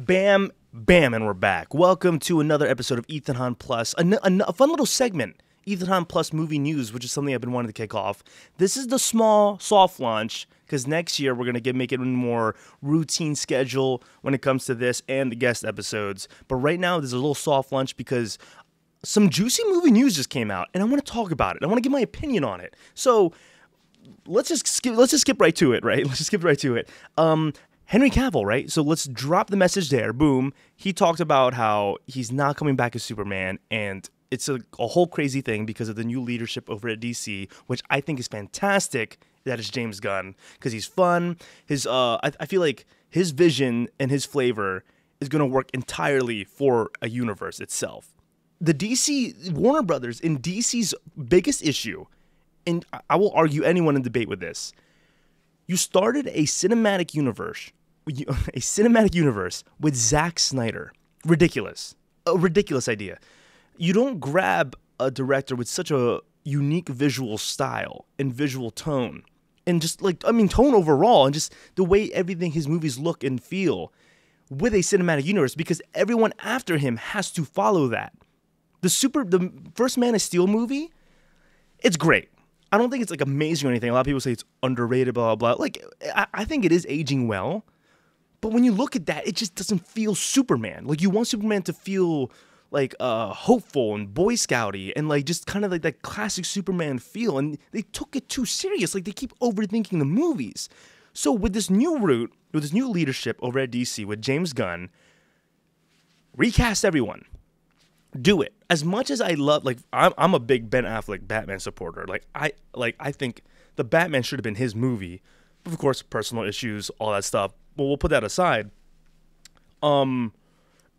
Bam, bam, and we're back. Welcome to another episode of Ethan Hahn Plus, a fun little segment, Ethan Hahn Plus movie news, which is something I've been wanting to kick off. This is the small, soft launch, because next year we're going to make it a more routine schedule when it comes to this and the guest episodes. But right now, there's a little soft launch because some juicy movie news just came out, and I want to talk about it. I want to give my opinion on it. So let's just skip right to it, right? Let's just skip right to it. Henry Cavill, right? So let's drop the message there. Boom. He talked about how he's not coming back as Superman, and it's a whole crazy thing because of the new leadership over at DC, which I think is fantastic. That is James Gunn, because he's fun. I feel like his vision and his flavor is going to work entirely for a universe itself. The DC Warner Brothers in DC's biggest issue, and I will argue anyone in debate with this. You started a cinematic universe with Zack Snyder. Ridiculous. A ridiculous idea. You don't grab a director with such a unique visual style and visual tone. And just tone overall and just the way everything his movies look and feel with a cinematic universe, because everyone after him has to follow that. The first Man of Steel movie, it's great. I don't think it's amazing or anything. A lot of people say it's underrated, blah, blah, blah. I think it is aging well. But when you look at that, it just doesn't feel Superman. You want Superman to feel hopeful and Boy Scouty and just kind of that classic Superman feel. And they took it too serious. They keep overthinking the movies. So with this new route, with this new leadership over at DC with James Gunn, recast everyone. Do it. As much as I love, I'm a big Ben Affleck Batman supporter. I think the Batman should have been his movie. But of course, personal issues, all that stuff. But we'll put that aside.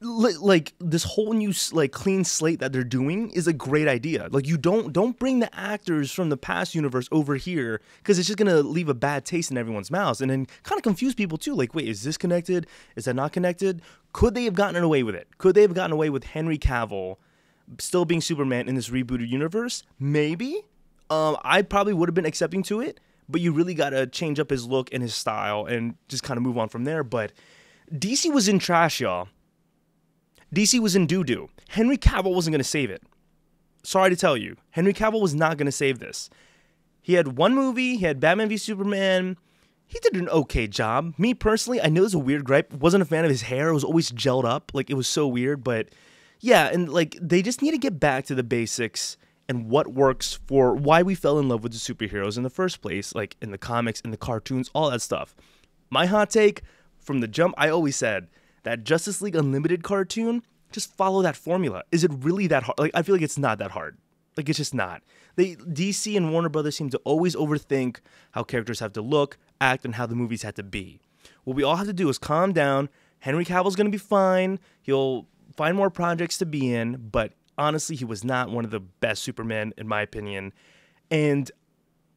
This whole new clean slate that they're doing is a great idea. You don't bring the actors from the past universe over here, because it's just gonna leave a bad taste in everyone's mouths and then kind of confuse people too. Wait, is this connected? Is that not connected? Could they have gotten away with it? Could they have gotten away with Henry Cavill still being Superman in this rebooted universe? Maybe. I probably would have been accepting to it, but you really gotta change up his look and his style and just kind of move on from there. But DC was in trash, y'all. DC was in doo-doo. Henry Cavill wasn't going to save it. Sorry to tell you. Henry Cavill was not going to save this. He had one movie. He had Batman v Superman. He did an okay job. Me, personally, I know there's a weird gripe. Wasn't a fan of his hair. It was always gelled up. It was so weird. But, yeah, and, they just need to get back to the basics and what works for why we fell in love with the superheroes in the first place, in the comics, in the cartoons, all that stuff. My hot take, from the jump, I always said, that Justice League Unlimited cartoon, just follow that formula. Is it really that hard? I feel like it's not that hard. It's just not. DC and Warner Brothers seem to always overthink how characters have to look, act, and how the movies have to be. What we all have to do is calm down. Henry Cavill's going to be fine. He'll find more projects to be in, but honestly, he was not one of the best Supermen, in my opinion. And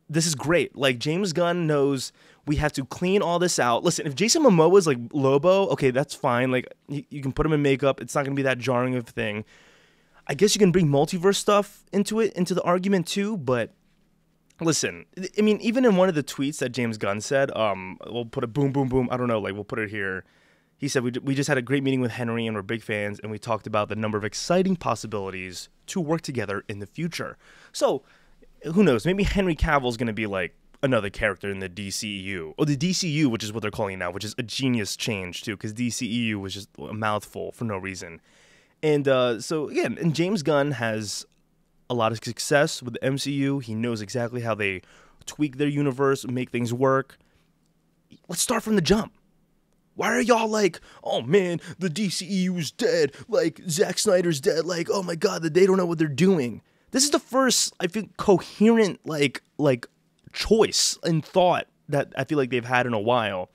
this is great. James Gunn knows we have to clean all this out. Listen, if Jason Momoa is Lobo, okay, that's fine. You can put him in makeup. It's not going to be that jarring of a thing. I guess you can bring multiverse stuff into the argument too. But listen, I mean, even in one of the tweets that James Gunn said, we'll put a boom, boom, boom. I don't know. We'll put it here. He said, we just had a great meeting with Henry and we're big fans. And we talked about the number of exciting possibilities to work together in the future. So who knows? Maybe Henry Cavill is going to be another character in the DCEU, or the DCU, which is what they're calling it now, which is a genius change too, because DCEU was just a mouthful for no reason. And so again, and James Gunn has a lot of success with the MCU. He knows exactly how they tweak their universe, make things work. Let's start from the jump. Why are y'all oh man, the DCEU is dead, Zack Snyder's dead, oh my god, they don't know what they're doing. This is the first, I think, coherent, choice and thought that I feel like they've had in a while,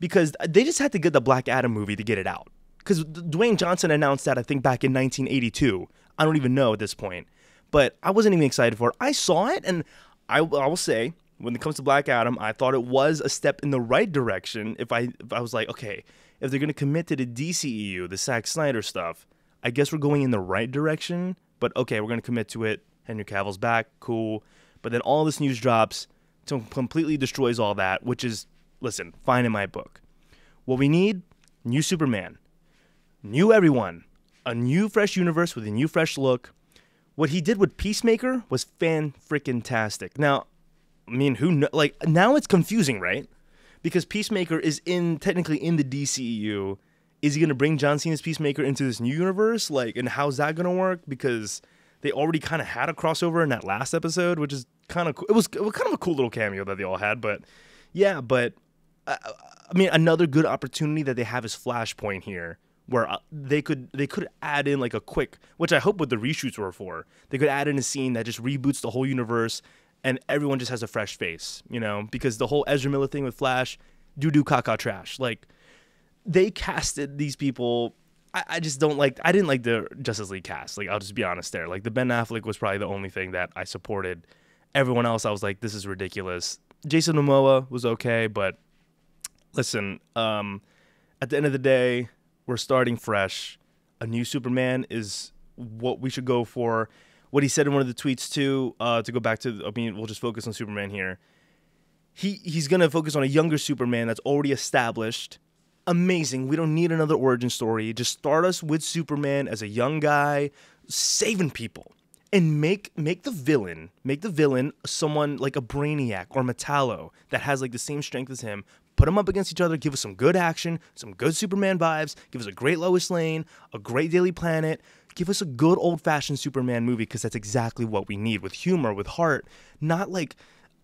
because they just had to get the Black Adam movie to get it out. Because Dwayne Johnson announced that, I think, back in 1982. I don't even know at this point. But I wasn't even excited for it. I saw it, and I will say, when it comes to Black Adam, I thought it was a step in the right direction. If I was okay, if they're going to commit to the DCEU, the Zack Snyder stuff, I guess we're going in the right direction. But okay, we're going to commit to it. Henry Cavill's back, cool. But then all this news drops, completely destroys all that, which is, listen, fine in my book. What we need, new Superman. new everyone, a new fresh universe with a new fresh look. What he did with Peacemaker was fan-freaking-tastic. Now, I mean, now it's confusing, right? Because Peacemaker is technically in the DCEU. Is he going to bring John Cena's Peacemaker into this new universe? And how's that going to work? Because they already kind of had a crossover in that last episode, which is kind of cool. It was kind of a cool little cameo that they all had. But yeah, I mean, another good opportunity that they have is Flashpoint here, where they could add in like a quick, which I hope what the reshoots were for. They could add in a scene that just reboots the whole universe, and everyone just has a fresh face, because the whole Ezra Miller thing with Flash, doo-doo caca trash. They casted these people. I just don't like. I didn't like the Justice League cast. I'll just be honest there. The Ben Affleck was probably the only thing that I supported. Everyone else, I was like, this is ridiculous. Jason Momoa was okay, but listen, at the end of the day, we're starting fresh. A new Superman is what we should go for. What he said in one of the tweets too, to go back to, we'll just focus on Superman here. He's going to focus on a younger Superman that's already established. Amazing. We don't need another origin story. Just start us with Superman as a young guy saving people, and make the villain someone like a Brainiac or Metallo that has the same strength as him. Put them up against each other. Give us some good action, some good Superman vibes. Give us a great Lois Lane, a great Daily Planet. Give us a good old-fashioned Superman movie, because that's exactly what we need, with humor, with heart, not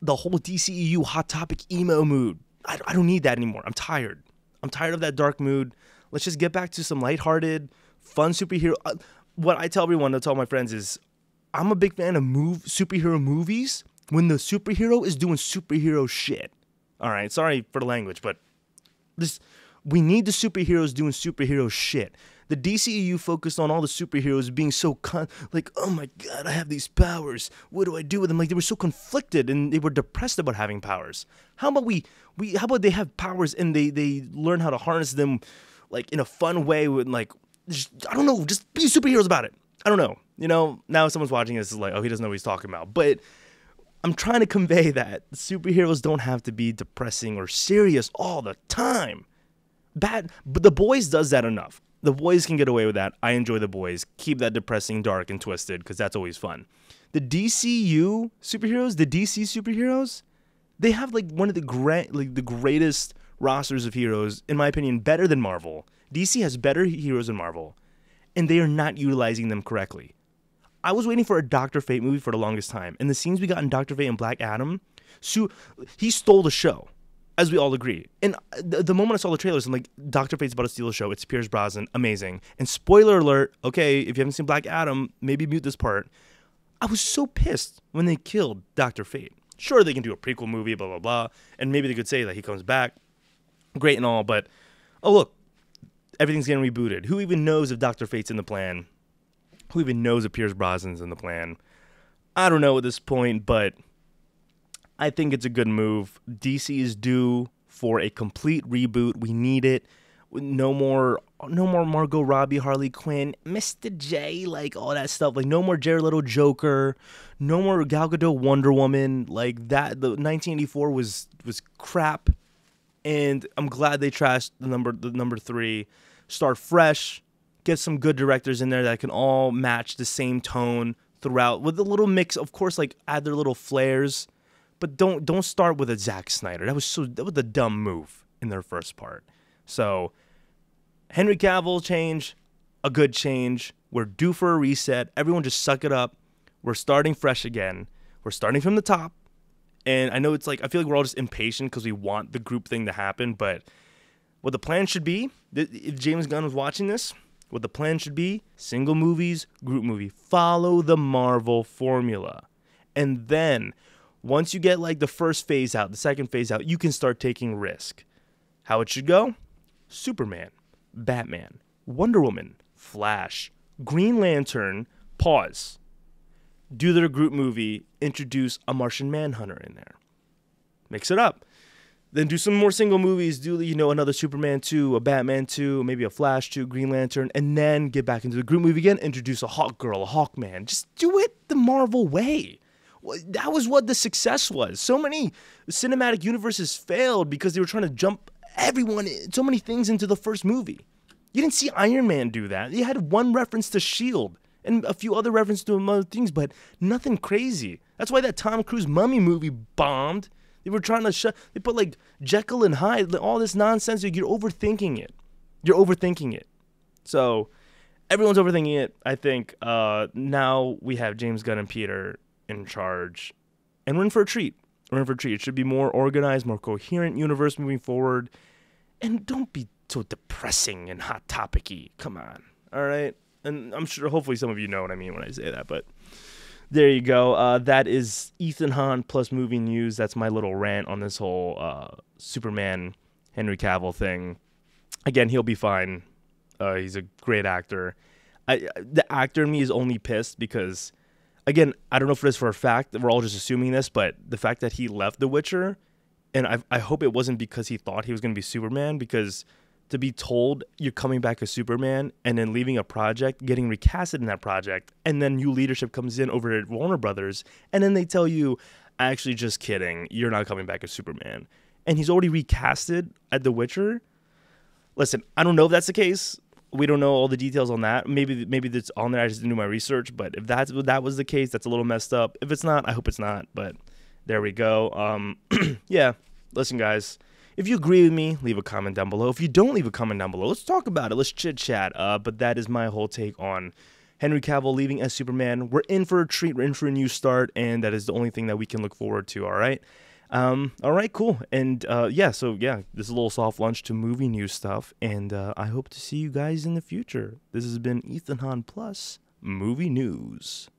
the whole DCEU Hot Topic emo mood. I don't need that anymore. I'm tired. I'm tired of that dark mood. Let's just get back to some lighthearted, fun superhero. What I tell everyone, I tell my friends is, I'm a big fan of superhero movies when the superhero is doing superhero shit. All right, sorry for the language, but we need the superheroes doing superhero shit. The DCEU focused on all the superheroes being so oh my god, I have these powers. What do I do with them? They were so conflicted, and they were depressed about having powers. How about how about they have powers and they learn how to harness them in a fun way with I don't know, just be superheroes about it. I don't know. Now someone's watching this is oh, he doesn't know what he's talking about. But I'm trying to convey that superheroes don't have to be depressing or serious all the time. But The Boys does that enough. The Boys can get away with that. I enjoy The Boys. Keep that depressing, dark, and twisted, because that's always fun. The DCU superheroes, the DC superheroes, they have one of the greatest rosters of heroes, in my opinion, better than Marvel. DC has better heroes than Marvel, and they are not utilizing them correctly. I was waiting for a Dr. Fate movie for the longest time, and the scenes we got in Dr. Fate and Black Adam, he stole the show, as we all agree. And the moment I saw the trailers, I'm like, Dr. Fate's about to steal the show. It's Pierce Brosnan. Amazing. And spoiler alert, okay, if you haven't seen Black Adam, maybe mute this part. I was so pissed when they killed Dr. Fate. Sure, they can do a prequel movie, blah, blah, blah, and maybe they could say that he comes back. Great and all, but, oh, look, everything's getting rebooted. Who even knows if Dr. Fate's in the plan? Who even knows if Pierce Brosnan's in the plan? I don't know at this point, but I think it's a good move. DC is due for a complete reboot. We need it. No more Margot Robbie, Harley Quinn, Mr. J, all that stuff. No more Jared Leto Joker. No more Gal Gadot Wonder Woman. That, the 1984 was crap, and I'm glad they trashed the number 3. Start fresh. Get some good directors in there that can all match the same tone throughout, with a little mix, of course, add their little flares, but don't start with a Zack Snyder. That was a dumb move in their first part. So Henry Cavill change, a good change. We're due for a reset. Everyone just suck it up. We're starting fresh again. We're starting from the top. And I know it's I feel like we're all just impatient because we want the group thing to happen, but what the plan should be, if James Gunn was watching this, what the plan should be, single movies, group movie. Follow the Marvel formula. And then, once you get the first phase out, the second phase out, you can start taking risk. How it should go? Superman, Batman, Wonder Woman, Flash, Green Lantern, pause. Do their group movie, introduce a Martian Manhunter in there. Mix it up. Then do some more single movies, do, another Superman 2, a Batman 2, maybe a Flash 2, Green Lantern, and then get back into the group movie again, introduce a Hawk Girl, a Hawkman. Just do it the Marvel way. That was what the success was. So many cinematic universes failed because they were trying to jump so many things into the first movie. You didn't see Iron Man do that. You had one reference to S.H.I.E.L.D. and a few other references to other things, but nothing crazy. That's why that Tom Cruise Mummy movie bombed. They were trying to they put like Jekyll and Hyde, all this nonsense. You're overthinking it. You're overthinking it. So everyone's overthinking it. I think now we have James Gunn and Peter in charge, and we're in for a treat. We're in for a treat. It should be more organized, more coherent universe moving forward. And don't be so depressing and hot topic-y. Come on. All right? And I'm sure, hopefully some of you know what I mean when I say that, but there you go. That is Ethan Hahn plus movie news. That's my little rant on this whole Superman Henry Cavill thing. Again, he'll be fine. He's a great actor. The actor in me is only pissed because, again, I don't know if this for a fact. We're all just assuming this, but the fact that he left The Witcher, and I hope it wasn't because he thought he was going to be Superman, because to be told you're coming back as Superman and then leaving a project, getting recasted in that project, and then new leadership comes in over at Warner Brothers, and then they tell you, actually, just kidding, you're not coming back as Superman. And he's already recasted at The Witcher. Listen, I don't know if that's the case. We don't know all the details on that. Maybe that's on there. I just didn't do my research. But if that was the case, that's a little messed up. If it's not, I hope it's not. But there we go. Yeah, listen, guys. If you agree with me, leave a comment down below. If you don't, leave a comment down below. Let's talk about it. Let's chit-chat. But that is my whole take on Henry Cavill leaving as Superman. We're in for a treat. We're in for a new start. And that is the only thing that we can look forward to, all right? All right, cool. And yeah, so yeah, this is a little soft lunch to movie news stuff. And I hope to see you guys in the future. This has been Ethan Hahn Plus Movie News.